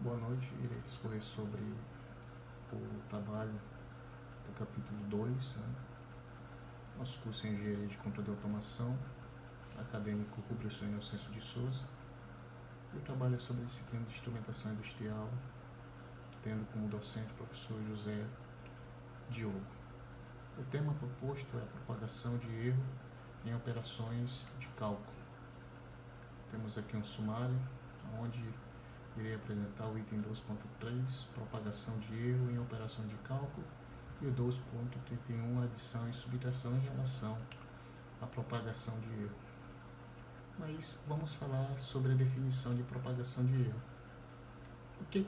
Boa noite, irei discorrer sobre o trabalho do capítulo 2, nosso curso em Engenharia de Controle de Automação, acadêmico Rubens Inocêncio de Souza, e o trabalho é sobre a disciplina de instrumentação industrial, tendo como docente o professor José Diogo. O tema proposto é a propagação de erro em operações de cálculo. Temos aqui um sumário, onde irei apresentar o item 2.3, propagação de erro em operações de cálculo, e o 2.31, adição e subtração em relação à propagação de erro. Mas vamos falar sobre a definição de propagação de erro. O que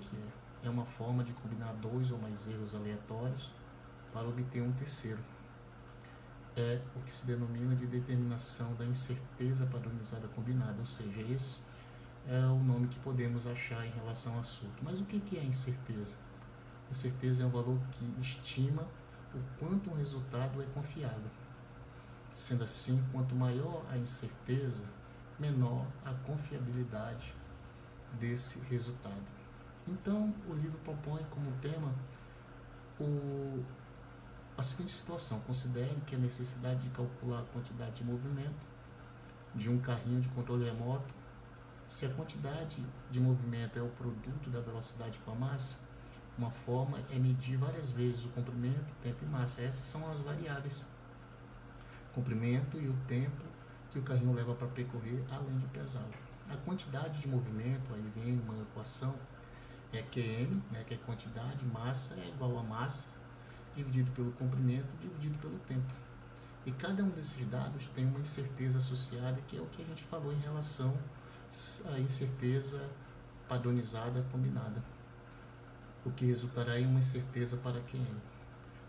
é? É uma forma de combinar dois ou mais erros aleatórios para obter um terceiro. É o que se denomina de determinação da incerteza padronizada combinada, ou seja, esse é o nome que podemos achar em relação ao assunto. Mas o que é incerteza? Incerteza é um valor que estima o quanto um resultado é confiável. Sendo assim, quanto maior a incerteza, menor a confiabilidade desse resultado. Então, o livro propõe como tema a seguinte situação: considere que a necessidade de calcular a quantidade de movimento de um carrinho de controle remoto, se a quantidade de movimento é o produto da velocidade com a massa, uma forma é medir várias vezes o comprimento, tempo e massa. Essas são as variáveis: comprimento e o tempo que o carrinho leva para percorrer, além de pesá-lo. A quantidade de movimento, aí vem uma equação, é QM, que é quantidade, massa é igual a massa, dividido pelo comprimento, dividido pelo tempo. E cada um desses dados tem uma incerteza associada, que é o que a gente falou em relação à incerteza padronizada combinada, o que resultará em uma incerteza para QM.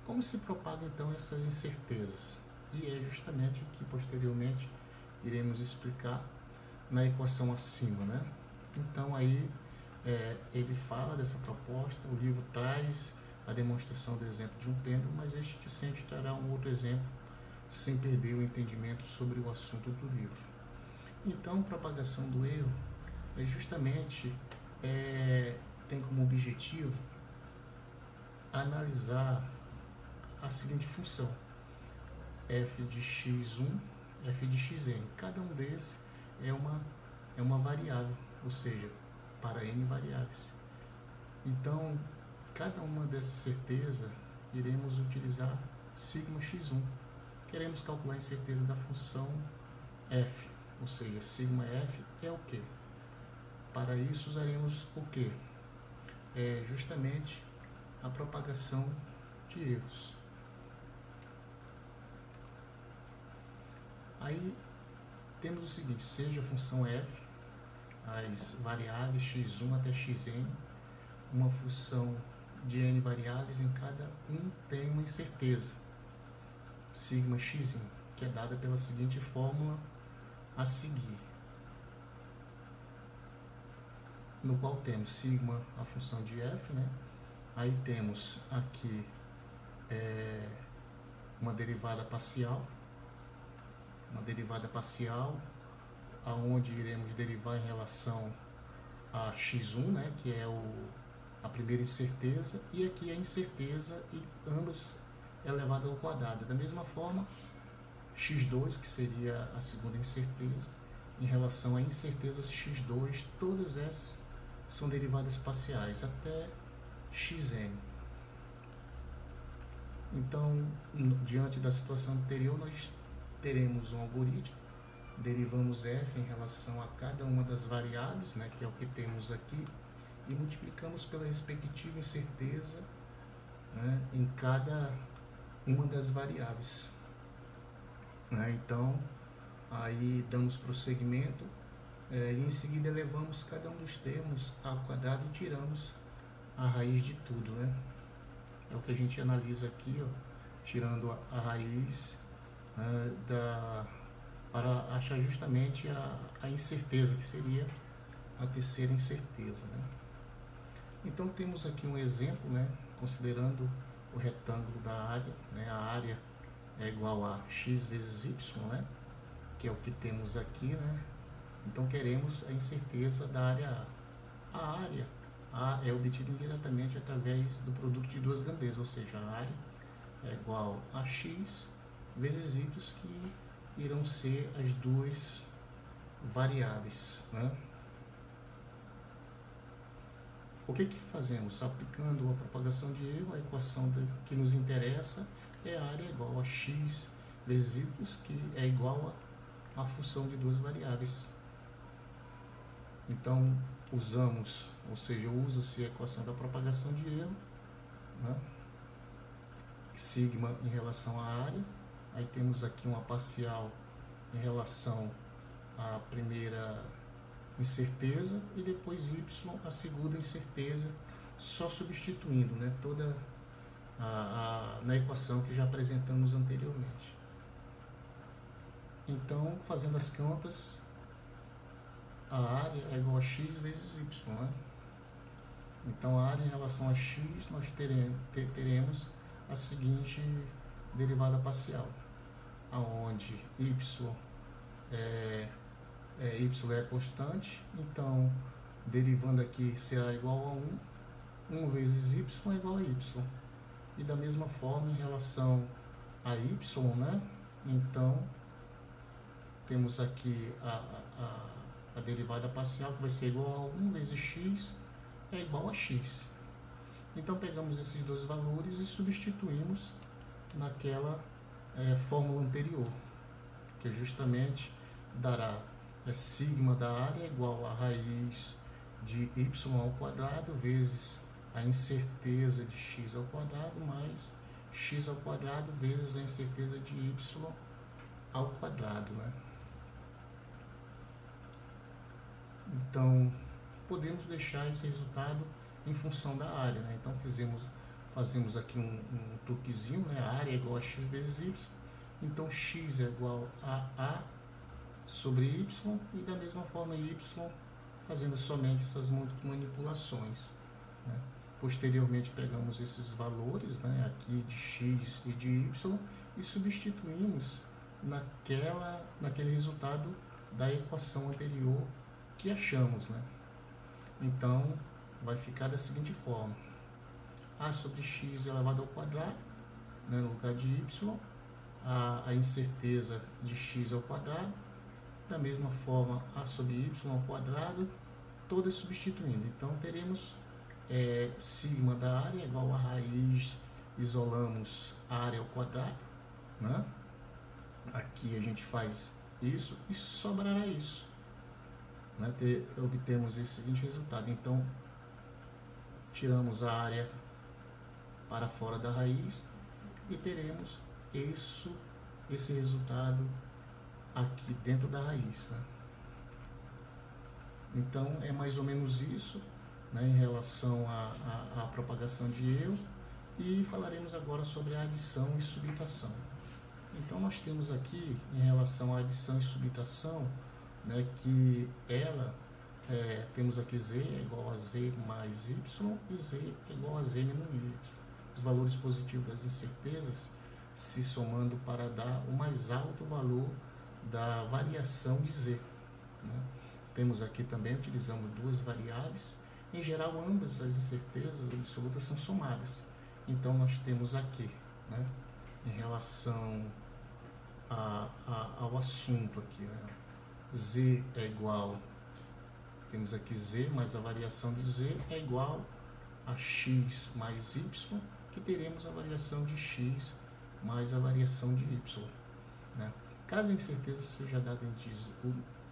Como se propagam então essas incertezas? E é justamente o que posteriormente iremos explicar na equação acima, Então aí ele fala dessa proposta, o livro traz a demonstração do exemplo de um pêndulo, mas este discente trará um outro exemplo, sem perder o entendimento sobre o assunto do livro. Então, propagação do erro é justamente, tem como objetivo analisar a seguinte função: f de x1, f de xn. Cada um desses é uma variável, ou seja, para n variáveis. Então, cada uma dessas certezas, iremos utilizar sigma x1. Queremos calcular a incerteza da função f, ou seja, sigma f é o quê? Para isso usaremos o quê? É justamente a propagação de erros. Aí temos o seguinte: seja a função f, as variáveis x1 até xn, uma função de n variáveis, em cada um tem uma incerteza, sigma x, que é dada pela seguinte fórmula a seguir, no qual temos sigma, a função de f, Aí temos aqui uma derivada parcial, aonde iremos derivar em relação a x1, que é a primeira incerteza, e aqui a incerteza, e ambas elevada ao quadrado. Da mesma forma, x2, que seria a segunda incerteza, em relação a incertezas x2, todas essas são derivadas parciais, até xn. Então, diante da situação anterior, nós teremos um algoritmo, derivamos f em relação a cada uma das variáveis, que é o que temos aqui, e multiplicamos pela respectiva incerteza, em cada uma das variáveis. Então, aí damos prosseguimento, e em seguida elevamos cada um dos termos ao quadrado e tiramos a raiz de tudo, É o que a gente analisa aqui, tirando a raiz, para achar justamente a incerteza, que seria a terceira incerteza, Então temos aqui um exemplo, considerando o retângulo da área, a área é igual a x vezes y, que é o que temos aqui, Então queremos a incerteza da área A. A área é obtido indiretamente através do produto de duas grandezas, ou seja, a área é igual a x vezes y, que irão ser as duas variáveis, né? O que fazemos? Aplicando a propagação de erro, a equação que nos interessa é a área igual a x vezes y, que é igual a função de duas variáveis. Então, usamos, ou seja, usa-se a equação da propagação de erro, né? Sigma em relação à área. Aí temos aqui uma parcial em relação à primeira incerteza e depois y a segunda incerteza, só substituindo, né, toda na equação que já apresentamos anteriormente. Então, fazendo as contas, a área é igual a x vezes y, né? Então, a área em relação a x, nós teremos a seguinte derivada parcial, aonde y é constante, então derivando aqui será igual a 1 vezes y é igual a y. E da mesma forma em relação a y, né? Então temos aqui a derivada parcial, que vai ser igual a 1 vezes x é igual a x. Então pegamos esses dois valores e substituímos naquela fórmula anterior, que justamente dará sigma da área igual a raiz de y ao quadrado vezes a incerteza de x ao quadrado mais x ao quadrado vezes a incerteza de y ao quadrado, né? Então, podemos deixar esse resultado em função da área, né? Então, fazemos aqui um truquezinho, né? A área é igual a x vezes y, então x é igual a sobre y, e da mesma forma y, fazendo somente essas manipulações, né? Posteriormente pegamos esses valores, né, aqui de x e de y e substituímos naquele resultado da equação anterior que achamos, né? Então vai ficar da seguinte forma: a sobre x elevado ao quadrado, né, no lugar de y, a incerteza de x ao quadrado, da mesma forma a sobre y ao quadrado, todas substituindo. Então teremos sigma da área igual a raiz, isolamos a área ao quadrado, né? Aqui a gente faz isso e sobrará isso, né? Obtemos esse seguinte resultado. Então tiramos a área para fora da raiz e teremos esse resultado aqui dentro da raiz, né? Então é mais ou menos isso, né, em relação à propagação de erro, e falaremos agora sobre a adição e subtração. Então nós temos aqui em relação à adição e subtração, né, que temos aqui z é igual a z mais y e z é igual a z menos y. Os valores positivos das incertezas se somando para dar o mais alto valor da variação de z, né? Temos aqui também, utilizamos duas variáveis. Em geral, ambas as incertezas absolutas são somadas. Então, nós temos aqui, né, em relação ao assunto aqui, né, z é igual, temos aqui z mais a variação de z é igual a x mais y, que teremos a variação de x mais a variação de y, né? Caso a incerteza seja dada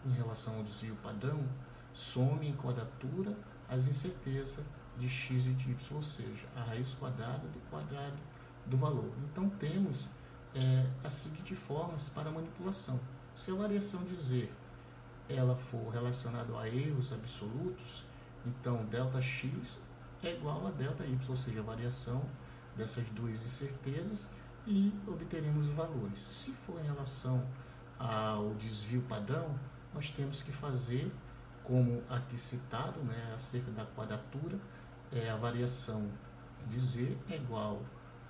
em relação ao desvio padrão, some em quadratura as incertezas de x e de y, ou seja, a raiz quadrada do valor. Então temos as seguintes formas para manipulação. Se a variação de z ela for relacionada a erros absolutos, então ΔX é igual a ΔY, ou seja, a variação dessas duas incertezas, e obteremos os valores. Se for em relação ao desvio padrão, nós temos que fazer como aqui citado, né, acerca da quadratura, a variação de z é igual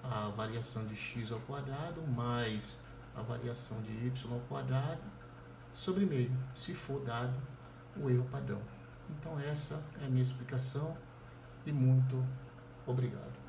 à variação de x ao quadrado mais a variação de y ao quadrado sobre meio, se for dado o erro padrão. Então essa é a minha explicação e muito obrigado.